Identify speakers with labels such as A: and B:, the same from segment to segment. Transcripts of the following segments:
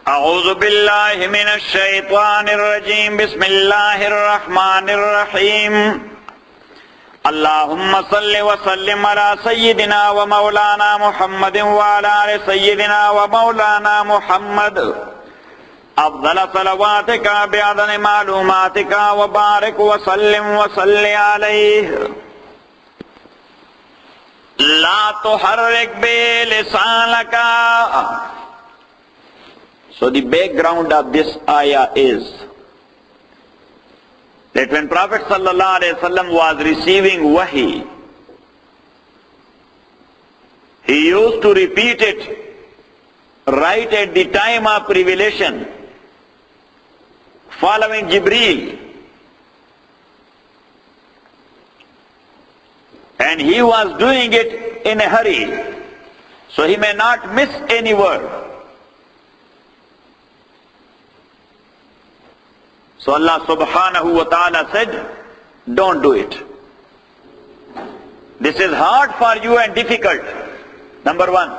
A: अऊज़ु बिल्लाहि मिनश शैतानिर रजीम बिस्मिल्लाहिर रहमानिर रहीम अल्लाहुम्मा सल्लि व सल्लिम अला सय्यिदिना व मौलाना मुहम्मदिन व अला आलि सय्यिदिना व मौलाना मुहम्मद अफ़ज़ल सलवातिका बिअदद मालूमातिका व बारिक व सल्लि अलैहि ला तुहर्रिक बिलिसानका. So the background of this ayah is that when Prophet sallallahu alaihi wasallam was receiving wahi, he used to repeat it right at the time of revelation, following Jibreel. And he was doing it in a hurry, so he may not miss any word. So Allah subhanahu wa ta'ala said, don't do it. This is hard for you and difficult. Number one.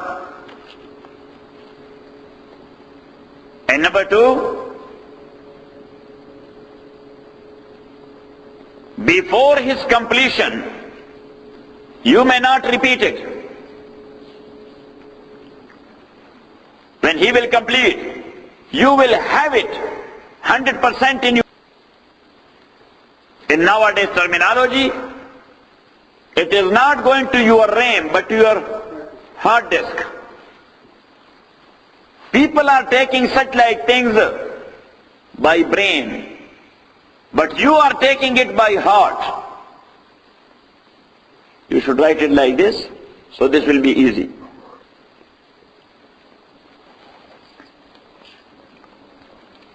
A: And number two, before his completion, you may not repeat it. When he will complete, you will have it 100% in you. In nowadays terminology, it is not going to your RAM but to your hard disk. People are taking such like things by brain, but you are taking it by heart. You should write it like this, so this will be easy.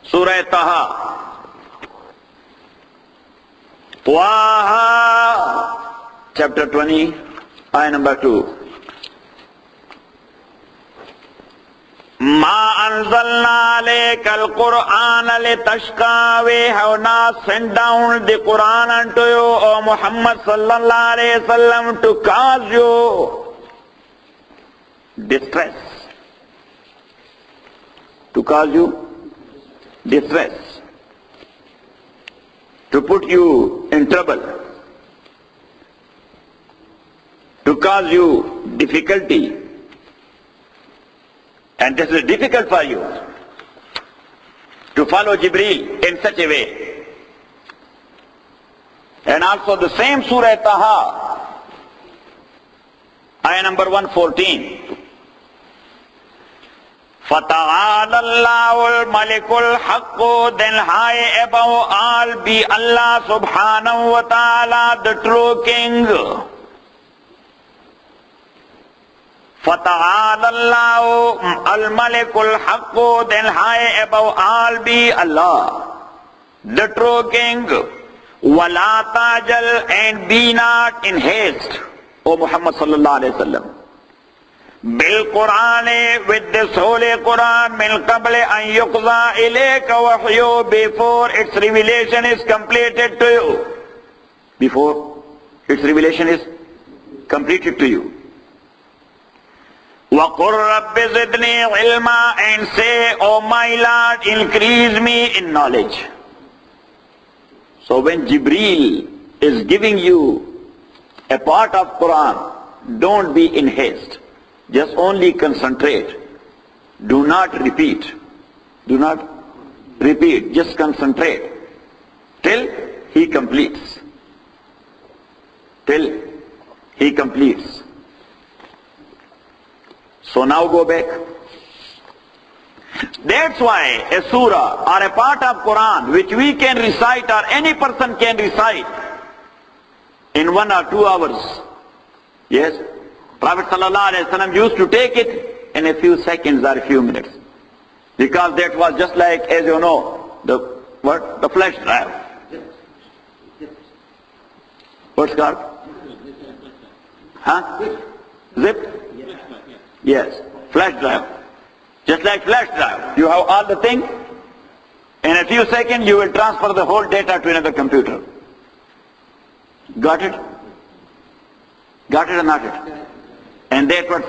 A: Surah Taha. Waha, chapter 20, ayah number 2. Ma anzalna alaykal Qur'ana litashqa. We have not sent down the Qur'an unto you, O Muhammad sallallahu alayhi wasallam, to cause you distress. To cause you distress, to put you in trouble, to cause you difficulty. And this is difficult for you to follow Jibreel in such a way. And also the same Surah Taha, ayah number 114. فَتَعَالَى اللَّهُ الْمَلِكُ الْحَقُّ. Then high above all be Allah subhanahu wa ta'ala, the true King. فَتَعَالَى اللَّهُ الْمَلِكُ الْحَقُّ. Then high above all be Allah, the true King. وَلَا تَعْجَلْ. And be not in haste, O Muhammad sallallahu alayhi wa sallam. Bil Qur'an, with this holy Qur'an, min qabl an yuqza ilayka wahyu, before its revelation is completed to you. Before its revelation is completed to you. Wa qur rabbi zidni ilma. And say, O my Lord, increase me in knowledge. So when Jibreel is giving you a part of Qur'an, don't be in haste. Just only concentrate. Do not repeat. Do not repeat. Just concentrate till he completes. Till he completes. So now go back. That's why a surah or a part of Quran which we can recite or any person can recite in 1 or 2 hours. Yes? Prophet sallallahu alaihi wasallam used to take it in a few seconds or a few minutes. Because that was just like, as you know, the flash drive. What's called? Huh? Zip? Yes. Flash drive. Just like flash drive. You have all the things. In a few seconds you will transfer the whole data to another computer. Got it? Got it or not it? And that was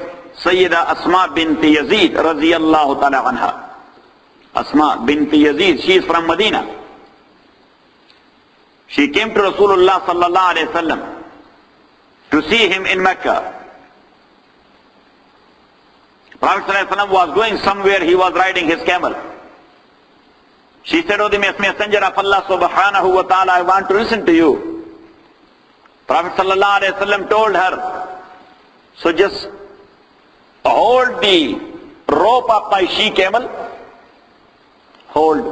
A: Sayyida Asma bint Yazid radiyallahu ta'ala anha. Asma bint Yazid, she is from Medina. She came to Rasulullah sallallahu alayhi wasallam to see him in Mecca. Prophet sallallahu alayhi wasallam was going somewhere, he was riding his camel. She said, "Oh, the messenger of Allah subhanahu wa ta'ala, I want to listen to you." Prophet sallallahu alayhi wasallam told her, "So just hold the rope of my she camel, hold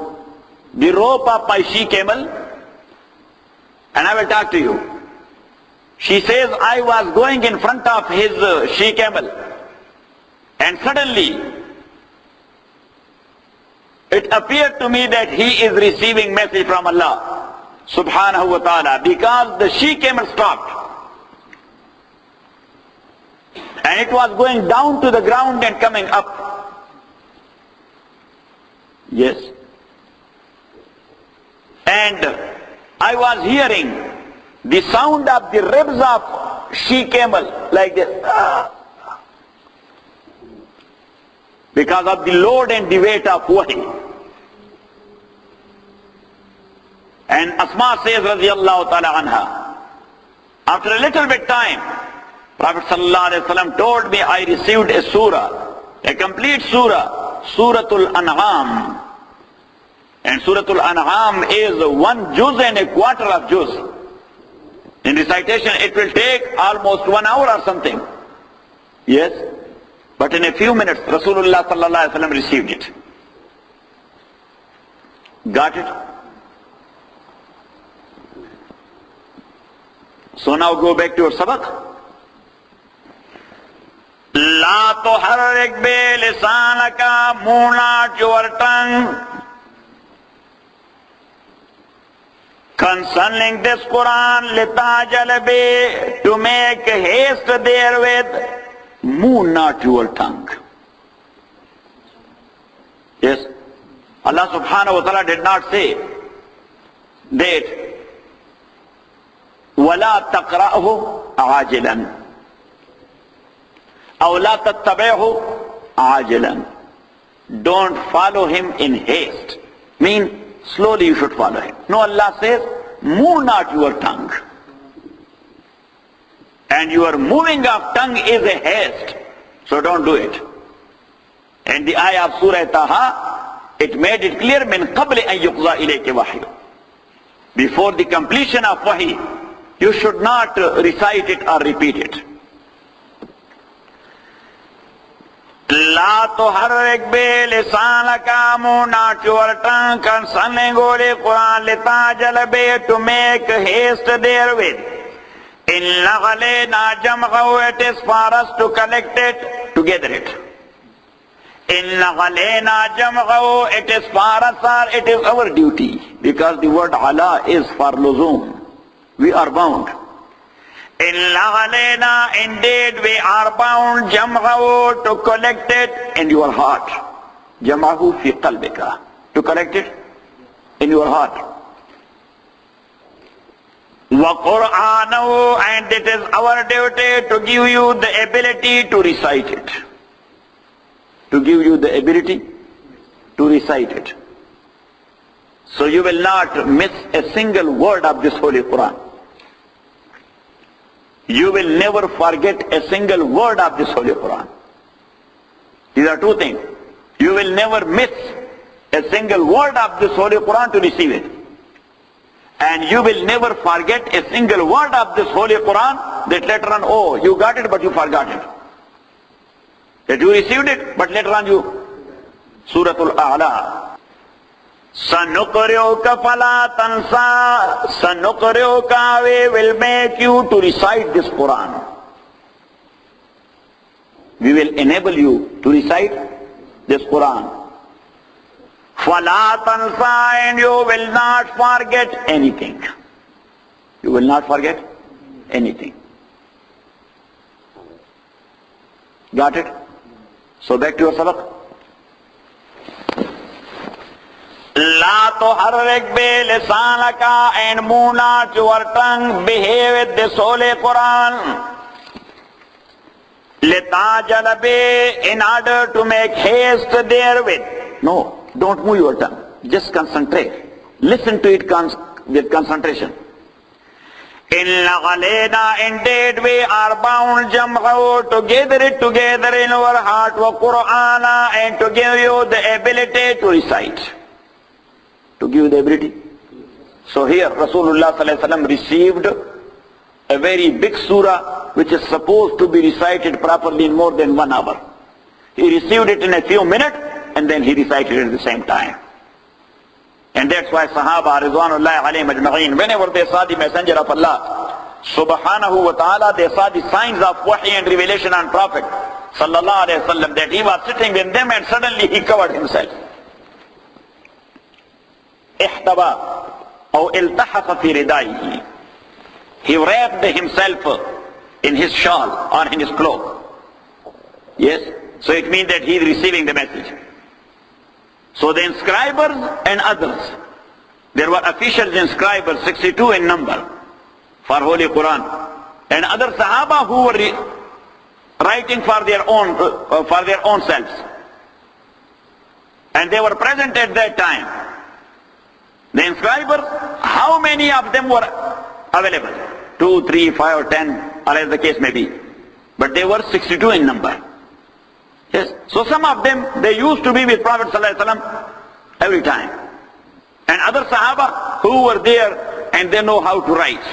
A: the rope of my she camel, and I will talk to you." She says, "I was going in front of his she camel, and suddenly it appeared to me that he is receiving message from Allah subhanahu wa ta'ala, because the she camel stopped and it was going down to the ground and coming up." Yes. "And I was hearing the sound of the ribs of she camel like this, because of the load and the weight of wahi." And Asma says, radiyallahu ta'ala anha, after a little bit time, Prophet sallallahu alayhi wa sallam told me, I received a surah, a complete surah, Suratul An'am. And Suratul An'am is 1 juz and a quarter of juz. In recitation, it will take almost 1 hour or something. Yes. But in a few minutes, Rasulullah sallallahu alaihi wasallam received it. Got it? So now go back to your sabak. La tuharrik bi lisanaka, move not your tongue concerning this Quran, litajal bi, to make haste therewith. Move not your tongue. Yes. Allah subhanahu wa ta'ala did not say that وَلَا تَقْرَأْهُ عَاجِلًا أَوْ لَا تَتَّبِعْهُ عَاجِلًا. Don't follow him in haste. Mean slowly you should follow him. No, Allah says, move not your tongue. And your moving of tongue is a haste. So don't do it. And the ayah of Surah Taha, it made it clear, min qabli an yuqza ilayka wahyu. Before the completion of wahi, you should not recite it or repeat it. La tuharrik bi lisanaka, move not your tongue concerning Holy Quran, litajal bi, to make haste therewith. Inna ghalena jam'ahu, it is for us to collect it, to gather it. Inna ghalena jam'ahu, it is for us, or it is our duty. Because the word ala is for luzum. We are bound. Inna ghalena, indeed we are bound, jam'ahu, to collect it in your heart. Jam'ahu fi qalbika, to collect it in your heart. وَقُرْآنَهُ, and it is our duty to give you the ability to recite it. To give you the ability to recite it. So you will not miss a single word of this Holy Quran. You will never forget a single word of this Holy Quran. These are two things. You will never miss a single word of this Holy Quran to receive it. And you will never forget a single word of this Holy Quran that later on, oh, you got it but you forgot it. That you received it but later on you. Suratul A'la. Sanuqri'uka fala tansa. Sanuqri'uka, we will make you to recite this Quran. We will enable you to recite this Quran. Fala tansa, and you will not forget anything. You will not forget anything. Got it? So back to your sabak. La tuharrik bi lisanaka, and move not your tongue, behave with this Holy Quran. Litajal bi, in order to make haste therewith. No, don't move your tongue. Just concentrate. Listen to it with concentration. Inna ghalena, indeed we are bound jam'u to gather it together in our heart, wa Qur'ana, and to give you the ability to recite. To give you the ability. So here Rasulullah sallallahu alaihi wasallam received a very big surah which is supposed to be recited properly in more than 1 hour. He received it in a few minutes and then he recited it at the same time. And that's why Sahaba Ridwanullahi alayhim ajma'een, whenever they saw the Messenger of Allah subhanahu wa ta'ala, they saw the signs of wahy and revelation on Prophet sallallahu alayhi wa sallam, that he was sitting with them and suddenly he covered himself. Ihtaba or iltahafa fi ridaihi. He wrapped himself in his shawl or in his cloak. Yes? So it means that he is receiving the message. So the inscribers and others, there were officials inscribers, 62 in number, for Holy Quran, and other Sahaba who were writing for their own selves, and they were present at that time. The inscribers, how many of them were available? 2, 3, 5 or 10, or as the case may be, but they were 62 in number. Yes. So some of them, they used to be with Prophet ﷺ every time. And other Sahaba who were there and they know how to write.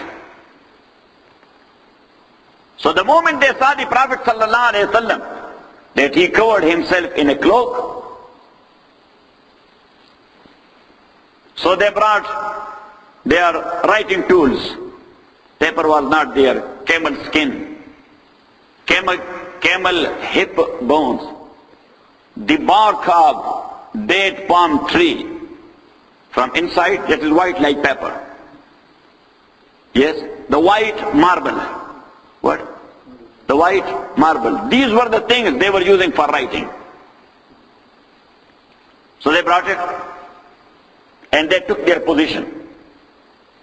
A: So the moment they saw the Prophet ﷺ, that he covered himself in a cloak, so they brought their writing tools. Paper was not there, camel skin, camel hip bones, the bark of date palm tree, from inside that is white like pepper. Yes, the white marble. What? The white marble. These were the things they were using for writing. So they brought it and they took their position.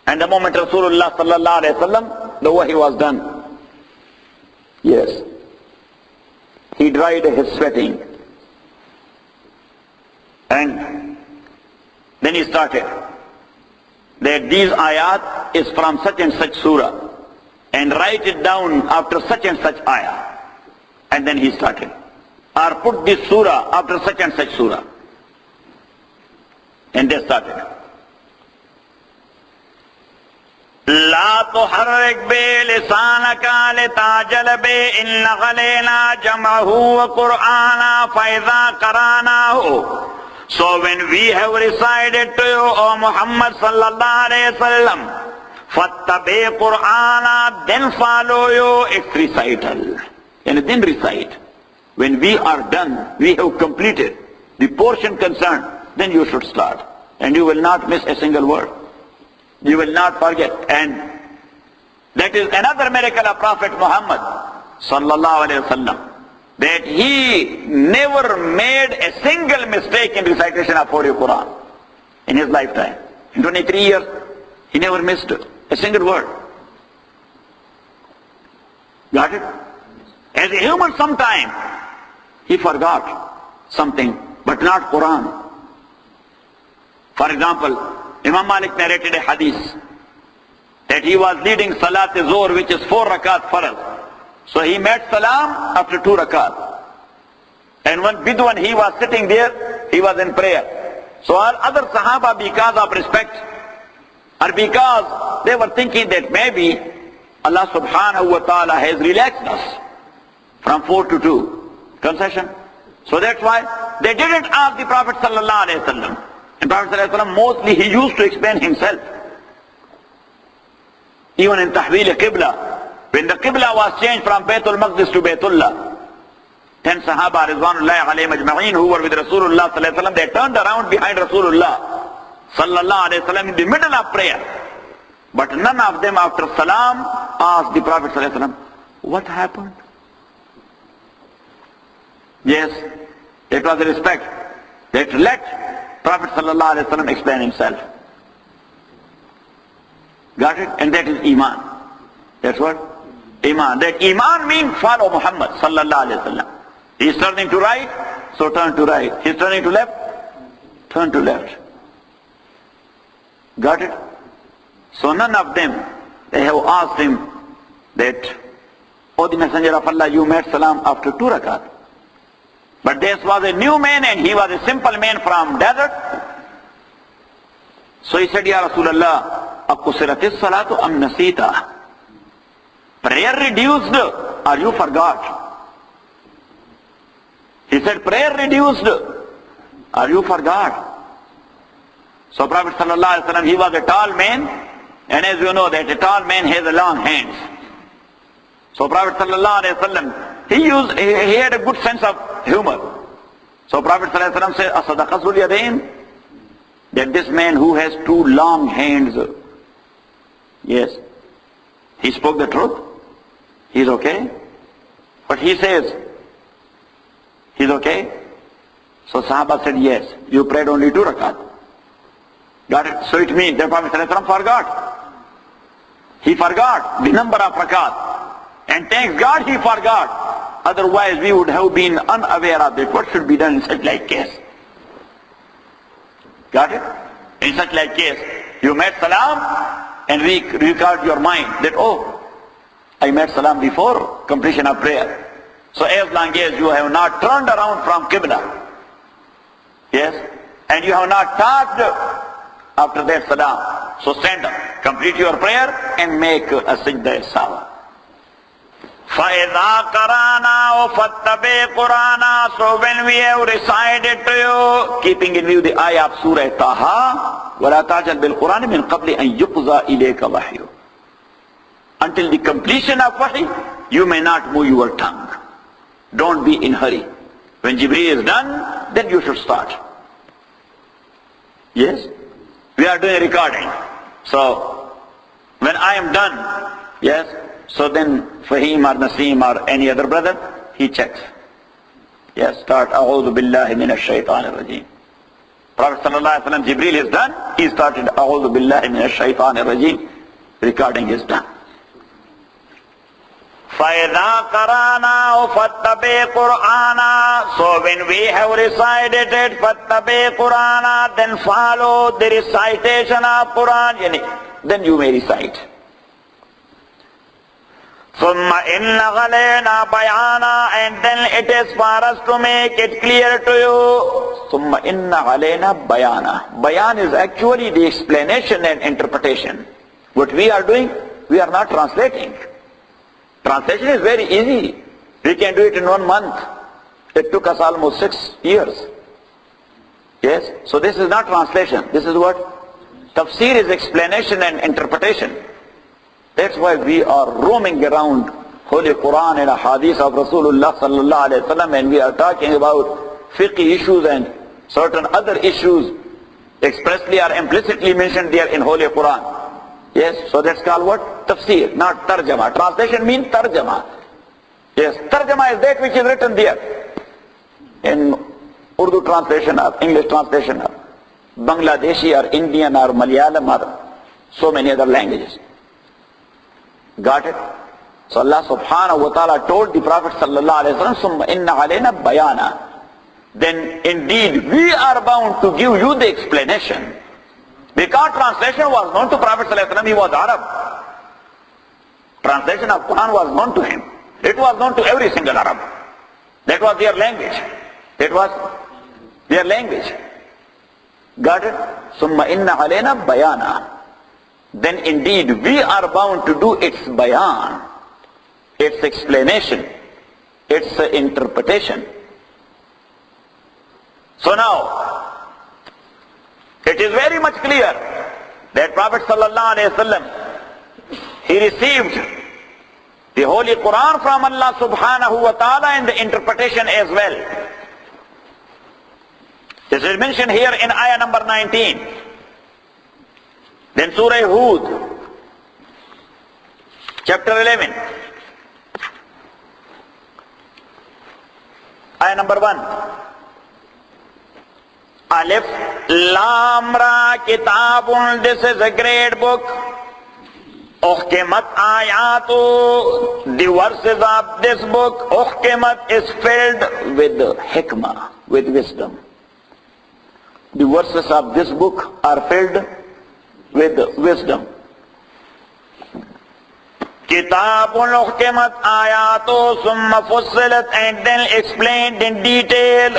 A: And the moment Rasulullah sallallahu alaihi wasallam, the wahi was done. Yes. He dried his sweating. And then he started that these ayat is from such and such surah, and write it down after such and such ayah. And then he started. Or put this surah after such and such surah. And they started. لا تحرك بلسانك لتعجل به إن علينا جمعه وقرآنا فإذا قرأناه. So when we have recited to you, O Muhammad sallallahu alayhi wa sallam, fattabi Qur'ana, then follow you its recital. And then recite. When we are done, we have completed the portion concerned, then you should start. And you will not miss a single word. You will not forget. And that is another miracle of Prophet Muhammad sallallahu alayhi wa sallam, that he never made a single mistake in recitation of Holy Quran in his lifetime. In 23 years, he never missed a single word. Got it? As a human, sometime he forgot something, but not Quran. For example, Imam Malik narrated a hadith that he was leading Salat Zuhr, which is 4 rakat farz. So he made salam after 2 rakat. And when Bidwan, he was sitting there, he was in prayer. So all other Sahaba, because of respect, or because they were thinking that maybe Allah subhanahu wa ta'ala has relaxed us from 4 to 2. Concession. So that's why they didn't ask the Prophet sallallahu alayhi wa sallam. And Prophet sallallahu alayhi wa sallam, mostly he used to explain himself. Even in Tahweel Qibla, when the Qibla was changed from Baytul Maqdis to Baytullah, 10 Sahaba Ridwanullahi alayhim ajma'een who were with Rasulullah sallallahu alayhi wa sallam, they turned around behind Rasulullah sallallahu alayhi wa sallam in the middle of prayer. But none of them after salam asked the Prophet sallallahu alayhi wa sallam, what happened? Yes, it was a respect that let Prophet sallallahu alayhi wa sallam explain himself. Got it? And that is Iman. That's what? Iman. That Iman means follow Muhammad sallallahu alayhi wa sallam. He is turning to right, so turn to right. He is turning to left, turn to left. Got it? So none of them, they have asked him that, "O the Messenger of Allah, you made salam after 2 rakat. But this was a new man and he was a simple man from desert." So he said, "Ya Rasulullah, aqusiratis salatu am nasita?" Prayer reduced or you forgot? He said, "Prayer reduced or you forgot?" So Prophet sallallahu alaihi wasallam, he was a tall man, and as you know that a tall man has a long hands. So Prophet sallallahu alaihi wasallam, he had a good sense of humor. So Prophet sallallahu alaihi wasallam said, "As-sadaqa zul yadayn?" That this man who has 2 long hands, yes, he spoke the truth. He's okay. But he says, he's okay. So Sahaba said, "Yes, you prayed only 2 rakat. Got it? So it means that Prophet sallallahu alaihi wasallam forgot. He forgot the number of rakat. And thanks God he forgot. Otherwise we would have been unaware of that. What should be done in such like case? Got it? In such like case, you made salam and recalled your mind that, "Oh, I made salam before completion of prayer." So as long as you have not turned around from Qibla, yes, and you have not touched after that salam, so stand up, complete your prayer and make a sajda sawa. فَإِذَا قَرَانَا وَفَاتَّبِعْ قُرْآنَا. So when we have recited to you, keeping in view the ayah of Surah Taha, وَلَا تَعْجَلْ بِالْقُرْآنِ مِنْ قَبْلِ أَنْ يُقْضَى إِلَيْكَ وَحْيُهُ. Until the completion of wahi, you may not move your tongue. Don't be in hurry. When Jibreel is done, then you should start. Yes? We are doing a recording. So, when I am done, yes, so then Fahim or Naseem or any other brother, he checks. Yes, start, A'udhu billahi minash shaitanir rajim. Prophet sallallahu alaihi wasallam, Jibreel is done, he started, A'udhu billahi minash shaitanir rajim. Recording is done. فَإِذَا قَرَانَا فَاتَّبِعْ قُرْآنَا. So when we have recited it, فَاتَّبِعْ قُرْآنَا, then follow the recitation of Quran. Then you may recite. ثُمَّ إِنَّ عَلَيْنَا بَيَانًا. And then it is for us to make it clear to you. ثُمَّ إِنَّ عَلَيْنَا بَيَانًا. Bayan is actually the explanation and interpretation. What we are doing, we are not translating. Translation is very easy. We can do it in 1 month. It took us almost 6 years. Yes? So this is not translation. This is what? Tafsir is explanation and interpretation. That's why we are roaming around Holy Quran and Hadith of Rasulullah sallallahu alaihi wasallam, and we are talking about fiqh issues and certain other issues expressly or implicitly mentioned there in Holy Quran. Yes, so that's called what? Tafsir, not tarjama. Translation means tarjama. Yes, tarjama is that which is written there. In Urdu translation or English translation or Bangladeshi or Indian or Malayalam or so many other languages. Got it? So Allah subhanahu wa ta'ala told the Prophet sallallahu alayhi wa sallam, Summa inna alayna bayana. Then indeed we are bound to give you the explanation. Because translation was known to Prophet sallallahu alayhi wa sallam, he was Arab. Translation of Quran was known to him. It was known to every single Arab. That was their language. That was their language. Got it? Summa inna alayna bayana. Then indeed we are bound to do its bayan, its explanation, its interpretation. So now, it is very much clear that Prophet sallallahu alaihi wasallam, he received the Holy Quran from Allah subhanahu wa ta'ala and the interpretation as well. This is mentioned here in ayah number 19. Then Surah Hud, chapter 11, ayah number 1. Alif Lam Ra Kitabun, this is a great book. Uhkimat Ayatu, the verses of this book, Uhkimat is filled with hikmah, with wisdom. the verses of this book are filled with wisdom. Kitabun uhkimat ayatu summa fussilat, and then explained in detail.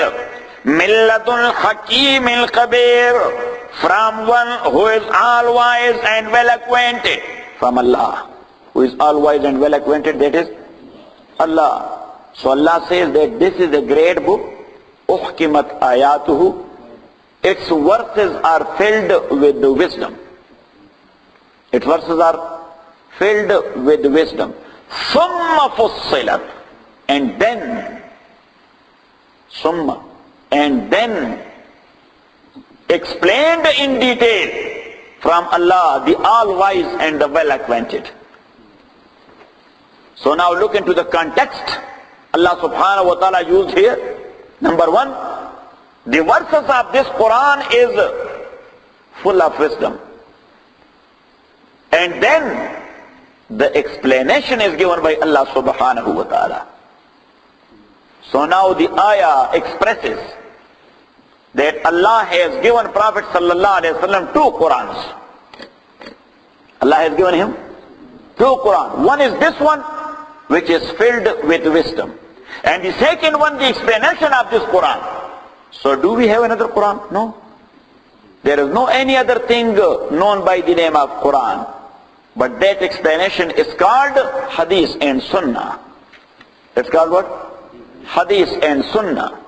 A: Millatul Hakimil Kabir, from one who is all wise and well acquainted. From Allah, who is all wise and well acquainted, that is Allah. So Allah says that this is a great book. Uhkimat ayatuhu. Its verses are filled with wisdom. Its verses are filled with wisdom. Summa fussilat, and then summa, and then explained in detail from Allah, the all-wise and the well-acquainted. So now look into the context Allah subhanahu wa ta'ala used here. Number one, the verses of this Quran is full of wisdom. And then the explanation is given by Allah subhanahu wa ta'ala. So now the ayah expresses that Allah has given Prophet sallallahu alaihi wasallam two Qurans. Allah has given him two Qurans. One is this one, which is filled with wisdom. And the second one, the explanation of this Quran. So do we have another Quran? No. There is no any other thing known by the name of Quran. But that explanation is called Hadith and Sunnah. It's called what? Hadith and Sunnah.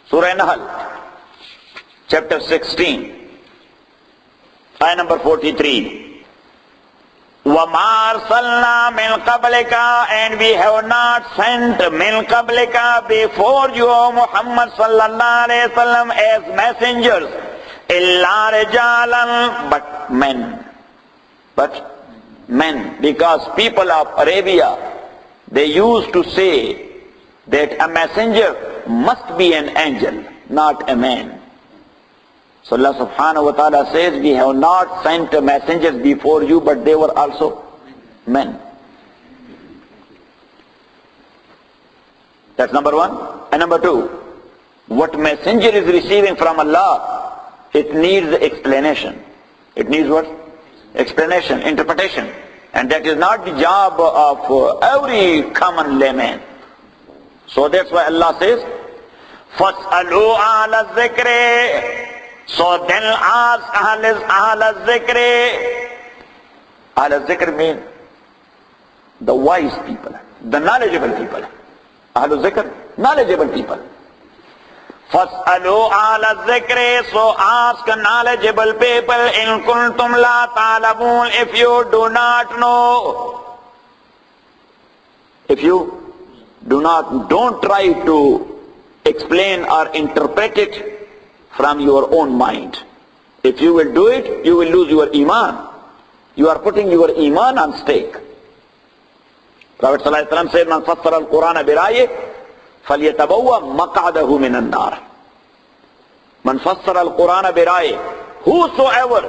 A: Surah Nahl, chapter 16, ayah number 43. وَمَا أَرْسَلْنَا مِنْ قَبْلِكَ, and we have not sent مِنْ قَبْلِكَ, before you, O Muhammad sallallahu alayhi wa sallam, as messengers, إِلَّا رِجَالًا, but men. But men. Because people of Arabia, they used to say that a messenger must be an angel, not a man. So Allah subhanahu wa ta'ala says, we have not sent messengers before you, but they were also men. That's number one. And number two, what messenger is receiving from Allah, it needs explanation. It needs what? Explanation, interpretation. And that is not the job of every common layman. So that's why Allah says, فَاسْأَلُوا أَهْلَ الذِّكْرِ. So then ask Ahl al-Zikr. Ahl al-Zikr means the wise people, the knowledgeable people. Ahl al-Zikr, knowledgeable people. فَاسْأَلُوا أَهْلَ الذِّكْرِ. So ask knowledgeable people, إِن كُنْتُمْ لَا تَعْلَمُونَ, if you do not know. If you do not, don't try to explain or interpret it from your own mind. If you will do it, you will lose your iman. You are putting your iman on stake. Prophet sallallahu alaihi wasallam said, "Man fassara al-Quran bi-ra'yihi falyatabawwa maq'adahu min an-nar." Man fassara al-Quran bi-ra'yihi, whosoever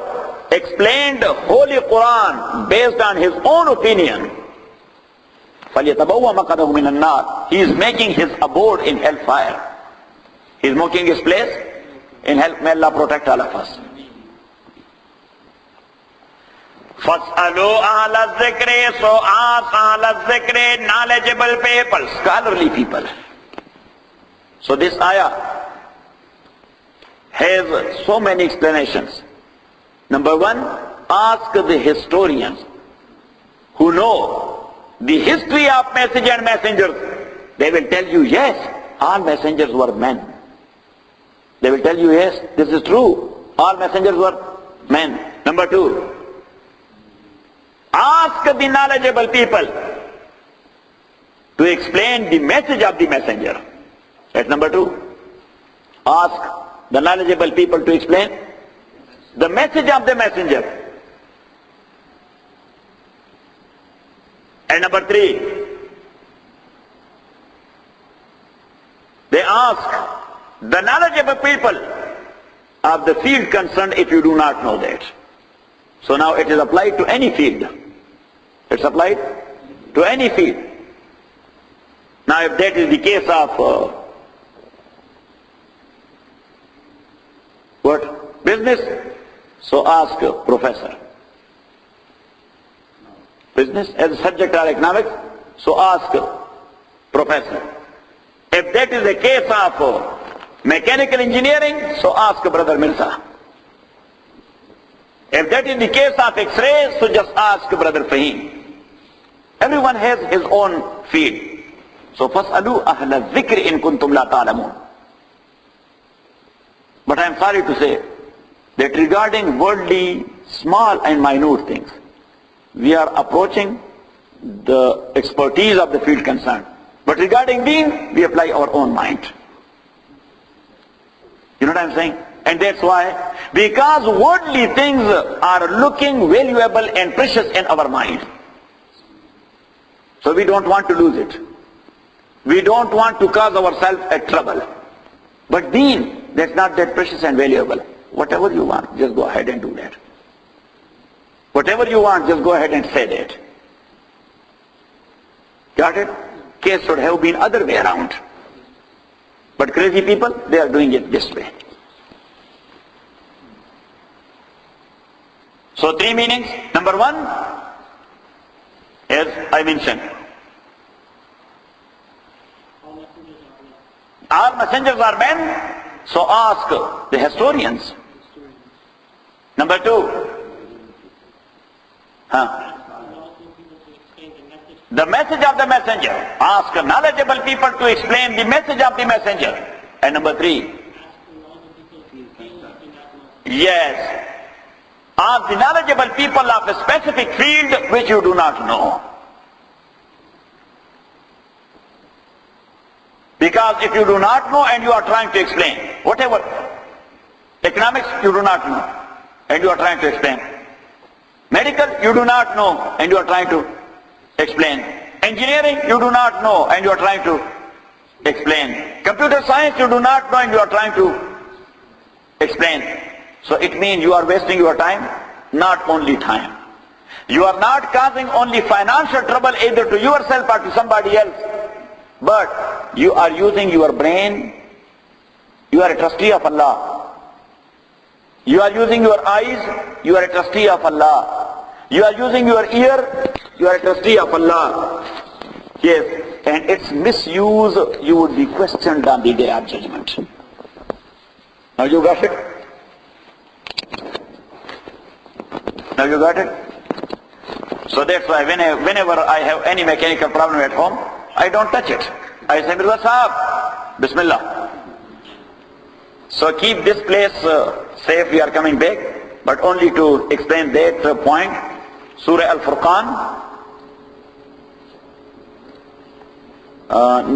A: explained Holy Quran based on his own opinion, falyatabawwa maq'adahu min an-nar, he is making his abode in hellfire. He is making his place in hell. May Allah protect all of us. فَاسْأَلُوا أَهْلَ الذِّكْرِ. So ask Ahl al-Zikr, knowledgeable people, scholarly people. So this ayah has so many explanations. Number one, ask the historians who know the history of message and messengers. They will tell you, yes, all messengers were men. They will tell you, yes, this is true. All messengers were men. Number two, ask the knowledgeable people to explain the message of the messenger. That's number two. Ask the knowledgeable people to explain the message of the messenger. And number three, they ask the knowledgeable people of the field concerned if you do not know that. So now it is applied to any field. It's applied to any field. Now if that is the case of What? Business? So ask professor. Business as a subject or economics? So ask professor. If that is the case of mechanical engineering, so ask brother Mirza. If that is the case of X-ray, so just ask brother Fahim. Everyone has his own field. So فَاسْأَلُوا أَهْلَ الذِّكْرِ إِن كُنْتُمْ لَا تَعْلَمُونَ. But I am sorry to say that regarding worldly, small and minute things, we are approaching the expertise of the field concerned. But regarding deen, we apply our own mind. You know what I am saying? And that's why, because worldly things are looking valuable and precious in our mind. So we don't want to lose it. We don't want to cause ourselves a trouble. But deen, that's not that precious and valuable. Whatever you want, just go ahead and do that. Whatever you want, just go ahead and say that. Got it? Case should have been other way around. But crazy people, they are doing it this way. So 3 meanings. Number 1, as I mentioned, all messengers are men, so ask the historians. Number 2, the message of the messenger. Ask knowledgeable people to explain the message of the messenger. And number 3, yes, ask the knowledgeable people of a specific field which you do not know. Because if you do not know and you are trying to explain, whatever, economics you do not know and you are trying to explain, medical you do not know and you are trying to explain, engineering you do not know and you are trying to explain, computer science you do not know and you are trying to explain. So it means you are wasting your time, not only time. You are not causing only financial trouble either to yourself or to somebody else, but you are using your brain. You are a trustee of Allah. You are using your eyes, you are a trustee of Allah. You are using your ear, you are a trustee of Allah. Yes, and its misuse, you would be questioned on the day of judgment. Now you got it? Now you got it? So that's why whenever I have any mechanical problem at home, I don't touch it. I say, Mirza Sahab, Bismillah. So keep this place safe, we are coming back. But only to explain that point, Surah Al-Furqan.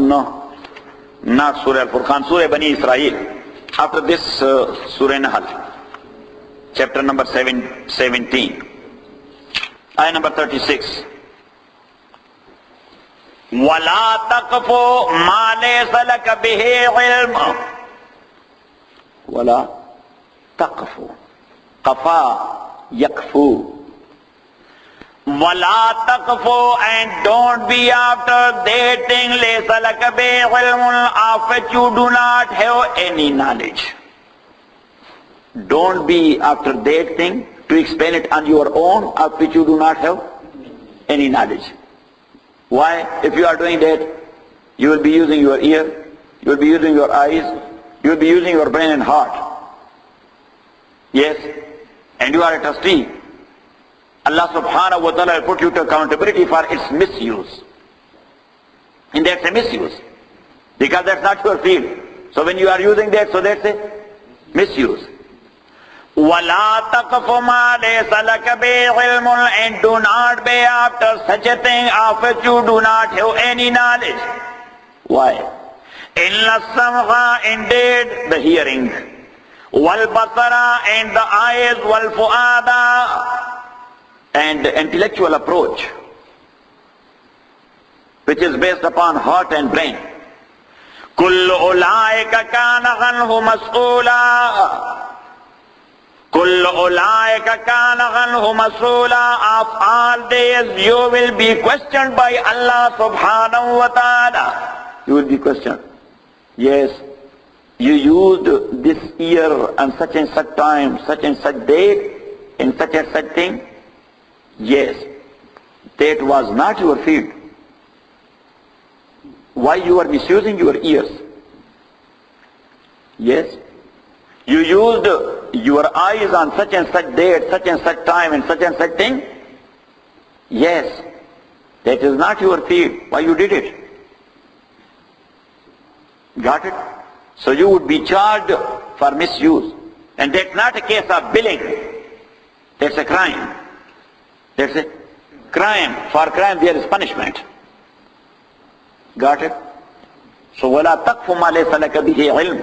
A: No, not Surah Al-Furqan, Surah Bani Israel. After this, Surah Nahl, chapter number 17, ayah number 36. وَلَا تَقْفُ مَا لَيْسَ لَكَ بِهِ عِلْمٌ. وَلَا تَقْفُ. قَفَا يَقْفُ. وَلَا تَقْفُ, and don't be after that thing لَيْسَ لَكَ بِهِ عِلْمٌ, of which you do not have any knowledge. Don't be after that thing to explain it on your own, of which you do not have any knowledge. Why? If you are doing that, you will be using your ear, you will be using your eyes, you will be using your brain and heart. Yes, and you are a trustee. Allah subhanahu wa ta'ala will put you to accountability for its misuse. And that's a misuse, because that's not your field. So when you are using that, so that's a misuse. وَلَا تَقْفُ مَا لَيْسَ لَكَ بِهِ عِلْمٌ, and do not be after such a thing of which you do not have any knowledge. Why? إِلَّا السَّمْعَ, indeed the hearing, وَالْبَصَرَ, and the eyes, وَالْفُؤَادَ, and the intellectual approach, which is based upon heart and brain. كُلُّ أُولَٰئِكَ كَانَ عَنْهُ مَسْئُولًا. كُلُّ أُولَٰئِكَ كَانَ عَنْهُ مَسْئُولًا. Of all these you will be questioned by Allah subhanahu wa ta'ala. You will be questioned. Yes, you used this year on such and such time, such and such date, in such and such thing? Yes. That was not your field. Why you are misusing your ears? Yes. You used your eyes on such and such date, such and such time, and such and such thing? Yes. That is not your field. Why you did it? Got it? So you would be charged for misuse. And that's not a case of billing. That's a crime. That's a crime. For crime there is punishment. Got it? So وَلَا تَقْفُ مَا لَيْسَ لَكَ بِهِ عِلْمٍ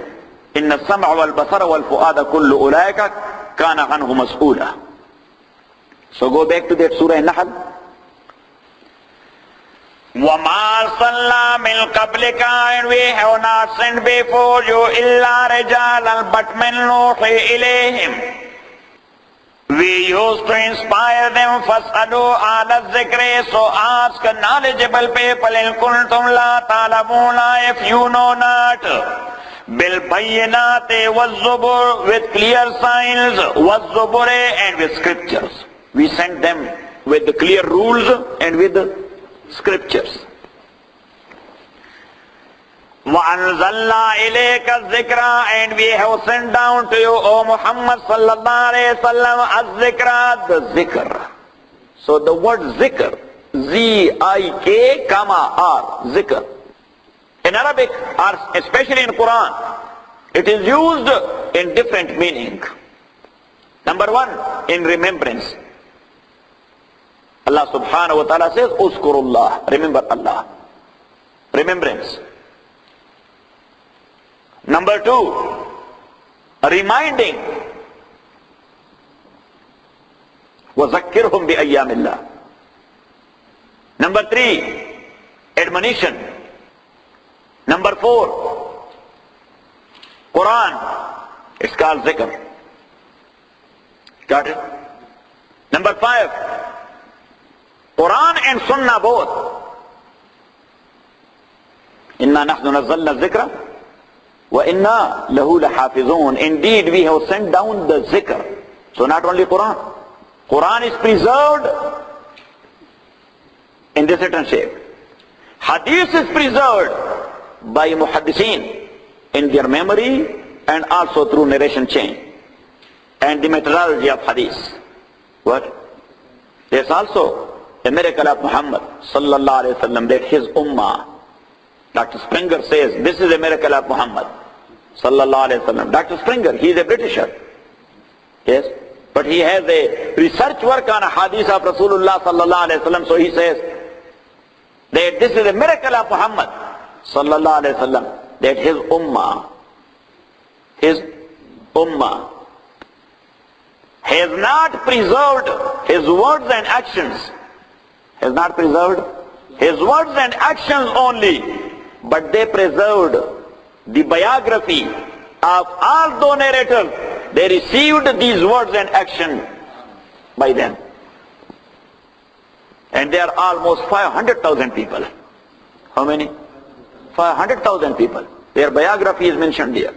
A: إِنَّ السَّمْعَ وَالْبَصَرَ وَالْفُؤَادَ كُلُّ أُولَٰئِكَ كَانَ عَنْهُ مَسْئُولًا. So go back to that Surah Nahl. وَمَا أَرْسَلْنَا مِن قَبْلِكَ, and we have not sent before you إِلَّا رِجَالًا but men نُوحِي إِلَيْهِمْ. We used to inspire them. فَاسْأَلُوا أَهْلَ الذِّكْرِ, so ask knowledgeable people in كُنْتُمْ لَا تَعْلَمُونَ, if you know not. بِالْبَيِّنَاتِ وَالزُّبُرِ, with clear signs, وَالزُّبُرِ, and with scriptures. We sent them with the clear rules and with the scriptures. وَأَنزَلْنَا إِلَيْكَ الذِّكْرَ, and we have sent down to you, O Muhammad sallallahu alayhi wa sallam, az-zikra, the zikr. So the word zikr, Z-I-K, R, zikr. In Arabic, or especially in Quran, it is used in different meaning. Number one, in remembrance. Allah subhanahu wa ta'ala says, Uzkurullah, remember Allah. Remembrance. Number two, reminding. وَذَكِّرْهُمْ بِأَيَّامِ اللَّهِ. Number three, admonition. Number four, Quran. It's called zikr. Got it? Number five, Quran and Sunnah both. Inna nahnu nazzalna zikra wa inna lahu lahafizun. Indeed, we have sent down the zikr. So not only Quran. Quran is preserved in this certain shape. Hadith is preserved by muhaddithin in their memory and also through narration chain and the methodology of hadith. What? There's also a miracle of Muhammad sallallahu alayhi wa sallam, that his ummah. Dr. Springer says this is a miracle of Muhammad sallallahu alayhi wa sallam. Dr. Springer, he is a Britisher. Yes, but he has a research work on a hadith of Rasulullah sallallahu alayhi wa sallam. So he says that this is a miracle of Muhammad sallallahu alayhi wa sallam, that his ummah has not preserved his words and actions. Has not preserved his words and actions only, but they preserved the biography of all those narrators. They received these words and action by them. And there are almost 500,000 people. How many? 500,000 people. Their biography is mentioned here.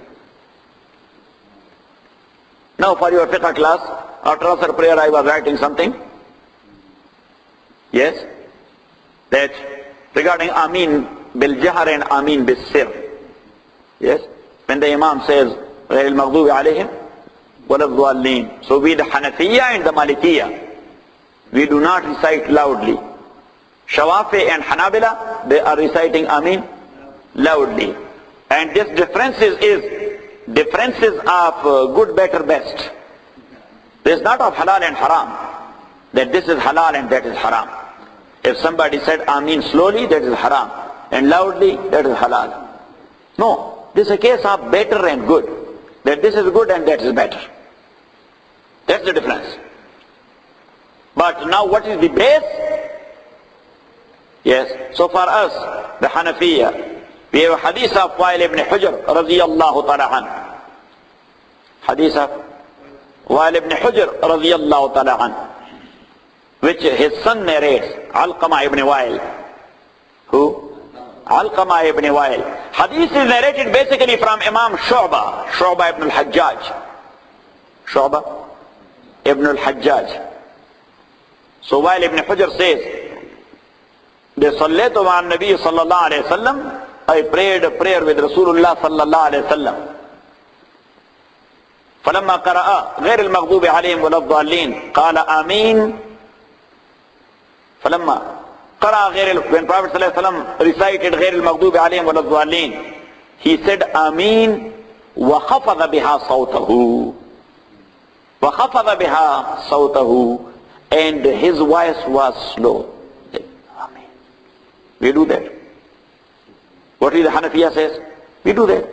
A: Now for your fiqh class, after Asr prayer I was writing something. Yes? That regarding Ameen bil Jahar and Ameen bil Sir. Yes? When the Imam says, غَيْرِ الْمَغْضُوبِ عَلَيْهِمْ وَلَا الضَّالِّينَ. So we the Hanafiya and the Malikiya, we do not recite loudly. Shawafi and Hanabila, they are reciting Ameen loudly. And this differences of good, better, best. This is not of halal and haram, that this is halal and that is haram. If somebody said Ameen slowly, that is haram, and loudly, that is halal. No, this is a case of better and good, that this is good and that is better. That's the difference. But now what is the base? Yes, so for us, the Hanafiya, we have a hadith of Wa'il ibn Hujr radiyallahu ta'ala anhu. Hadith of Wa'il ibn Hujr radiyallahu ta'ala anhu, which his son narrates, Alqama ibn Wa'il. Who? Alqama ibn Wa'il. Hadith is narrated basically from Imam Shu'bah ibn al-Hajjaj. Shu'bah ibn al-Hajjaj. So while Ibn Hujr says, they sallaytu ma'an Nabi sallallahu alayhi wa sallam, I prayed a prayer with Rasulullah sallallahu alayhi wa sallam. فلما قرأ غير المغضوب عليهم ولا الضالين قال آمين. فلما قرأ when Prophet sallallahu alayhi wa sallam recited غير المغضوب عليهم ولا الضالين, he said آمين وخفض بها صوته. وخفض بها صوته, and his voice was slow. Amen. We do that. What is the Hanafiya says? We do that.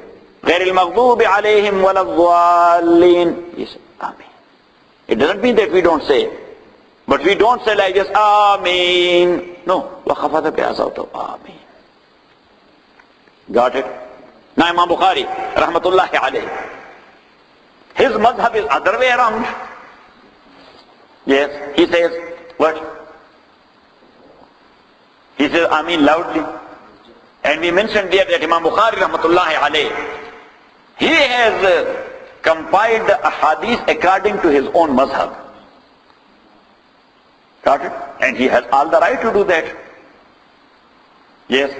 A: غير المغضوب عليهم ولا الضالين. Yes, Amen. It doesn't mean that we don't say. But we don't say like this, Amen. No. وَخَفَضَ بِهَا صَوْتَهُ. Amen. Got it? Now Imam Bukhari, rahmatullahi alayhi, his madhab is other way around. Yes, he says, what? He says, Amin loudly. And we mentioned there that Imam Bukhari, rahmatullahi alayhi, he has compiled a hadith according to his own madhab. Got it? And he has all the right to do that. Yes.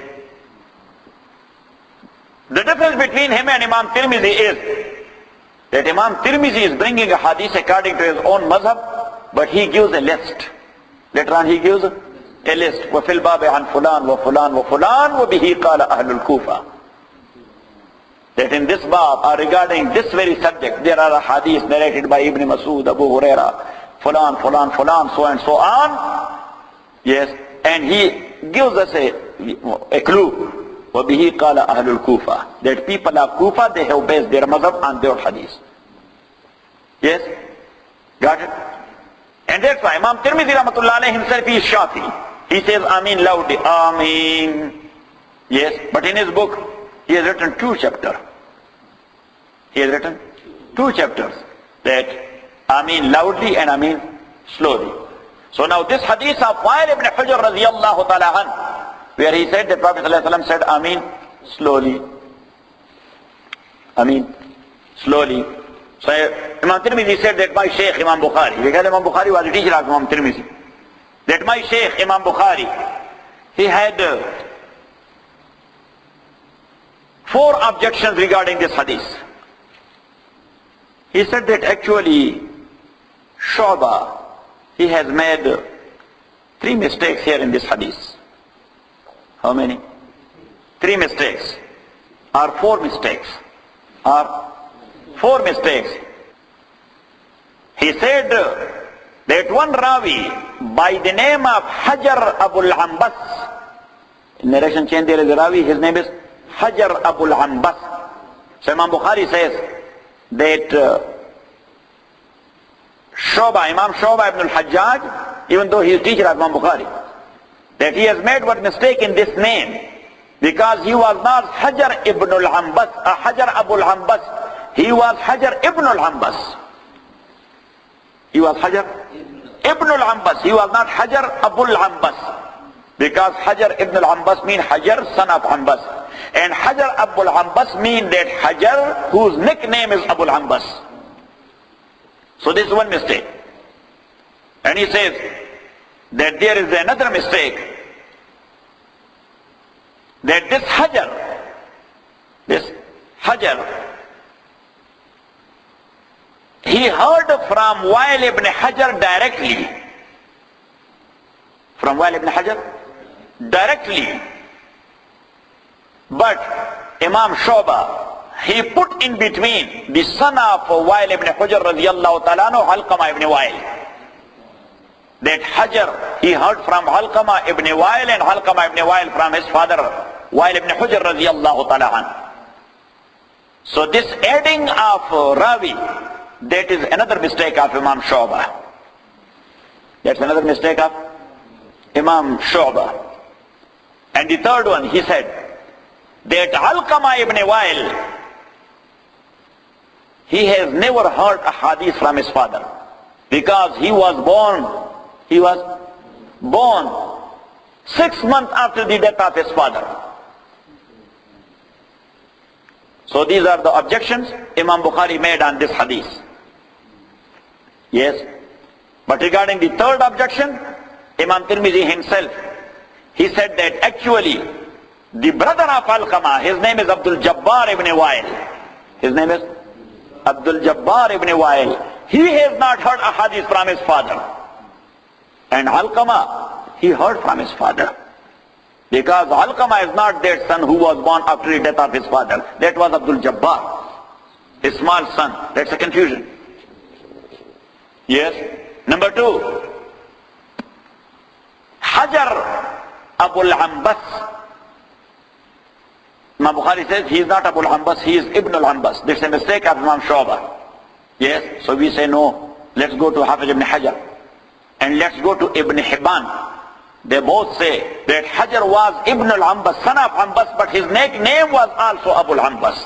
A: The difference between him and Imam Tirmidhi is that Imam Tirmidhi is bringing a hadith according to his own madhab, but he gives a list. Later on he gives a list. وَفِي الْبَابِ عَنْ فُلَانْ وَفُلَانْ وَفُلَانْ وَبِهِ قَالَ أَهْلُ الْكُوفَةِ. That in this bab or regarding this very subject, there are hadiths narrated by Ibn Masud, Abu Huraira, Fulan, Fulan, Fulan, so and so on. Yes, and he gives us a clue. وَبِهِ قَالَ أَهْلُ الْكُوفَةِ. That people of Kufa, they have based their madhab on their hadith. Yes, got it? And that's why Imam Tirmidhi rahmatullah alayhi himself is Shafi. He says Amin loudly, Amin. Yes, but in his book, he has written 2 chapters. He has written 2 chapters. That Amin loudly and Amin slowly. So now this hadith of Wa'il ibn Hujr radiyallahu ta'ala an, where he said, the Prophet sallallahu alayhi wa sallam said Amin slowly. Amin slowly. So Imam Tirmidhi said that my Shaykh Imam Bukhari, because Imam Bukhari was a teacher of Imam Tirmidhi, that my Shaykh Imam Bukhari, he had 4 objections regarding this hadith. He said that actually Shu'bah, he has made 3 mistakes here in this hadith. How many? 3 mistakes. Or 4 mistakes. Or 4 mistakes. He said that one Rawi by the name of Hajar Abul Ambas, in narration chain there is a Rawi, his name is Hajar Abul Ambas. So Imam Bukhari says that Imam Shu'bah ibn al-Hajjaj, even though he is teacher of Imam Bukhari, that he has made one mistake in this name, because he was not Hajar ibn al-Ambas, Hajar Abul Ambas. He was Hajar ibn al-Ambas. He was Hajar ibn al-Ambas. He was not Hajar Abul Ambas. Because Hajar ibn al-Ambas means Hajar son of Ambas. And Hajar Abul Ambas means that Hajar whose nickname is Abul Ambas. So this is one mistake. And he says that there is another mistake. That this Hajar, he heard from Wa'il ibn Hajar directly. From Wa'il ibn Hajar directly. But Imam Shu'bah, he put in between the son of Wa'il ibn Hujr radiyallahu ta'ala anhu, Alqamah ibn Wa'il. That Hajar, he heard from Alqamah ibn Wa'il, and Alqamah ibn Wa'il from his father Wa'il ibn Hujr radiyallahu ta'ala anhu. So this adding of Rawi, that is another mistake of Imam Shu'bah. That's another mistake of Imam Shu'bah. And the third one, he said that Alqamah ibn Wa'il, he has never heard a hadith from his father, because he was born 6 months after the death of his father. So these are the objections Imam Bukhari made on this hadith. Yes. But regarding the third objection, Imam Tirmidhi himself, he said that actually the brother of Alqamah, his name is Abdul Jabbar ibn Wa'il. His name is Abdul Jabbar ibn Wa'il. He has not heard a hadith from his father. And Alqamah, he heard from his father. Because Alqamah is not that son who was born after the death of his father. That was Abdul Jabbar, his small son. That's a confusion. Yes. Number two, Hajar Abul Ambas. Imam Bukhari says he is not Abul Ambas, he is Ibn al-Ambas. This is a mistake of Imam Shu'bah. Yes. So we say no. Let's go to Hafiz ibn Hajar. And let's go to Ibn Hibban. They both say that Hajar was Ibn al-Ambas, son of Ambas, but his nickname was also Abul Ambas.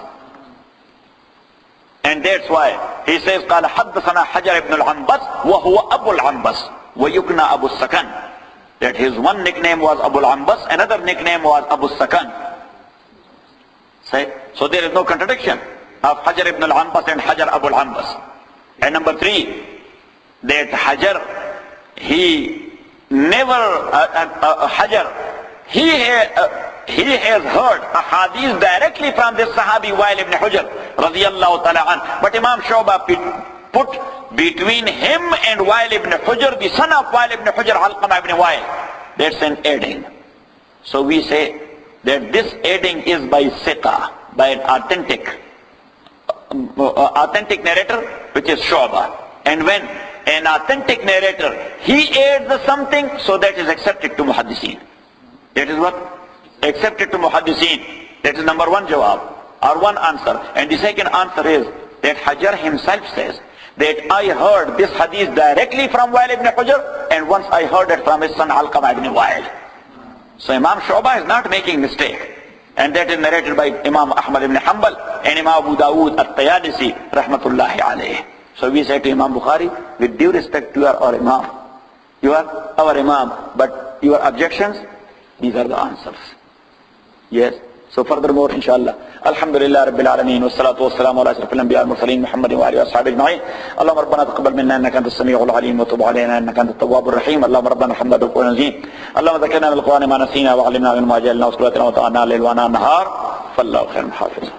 A: And that's why he says, قال حدثنا حجر ابن العنبس وهو أبو العنبس ويكنى أبو السكن. That his one nickname was Abu al-Ambas, another nickname was Abu Sakan. So there is no contradiction of Hajar ibn al-Ambas and Hajar Abu al-Ambas. And number three, that Hajar, he never, Hajar, he has heard a hadith directly from this Sahabi Wa'il ibn Hujr radiyallahu ta'ala an. But Imam Shu'bah put between him and Wa'il ibn Hujr, the son of Wa'il ibn Hujr, Alqamah ibn Wa'il. That's an adding. So we say that this adding is by siqa, by an authentic narrator, which is Shu'bah. And when an authentic narrator, he adds something, so that is accepted to Muhaddiseen. That is what? Accepted to Muhaddiseen. That is number one jawab, or one answer. And the second answer is that Hajar himself says that I heard this hadith directly from Wa'il ibn Hujr, and once I heard it from his son Alqamah ibn Wa'il. So Imam Shu'bah is not making mistake. And that is narrated by Imam Ahmad ibn Hanbal and Imam Abu Dawood at-Tayalisi rahmatullahi alayhi. So we say to Imam Bukhari, with due respect to our Imam, you are our Imam, but your objections, these are the answers. Yes. So furthermore, inshallah, Alhamdulillah Rabbil Alameen, wassalatu wassalamu ala ashrafil anbiya wal mursalin, Muhammadin wa alihi wa ashabihi ajma'in. Allahumma rabbana taqabbal minna innaka antas sami'ul alim wa tub alayna innaka antat tawwabur rahim. Allahumma rabbana hamdaka wa nazim. Allahumma dhakkirna bil Qur'ani ma nasina wa 'allimna min ma jahilna wa sallallahu wa ta'ala layl wa nahar. Fallahu khairul hafiz.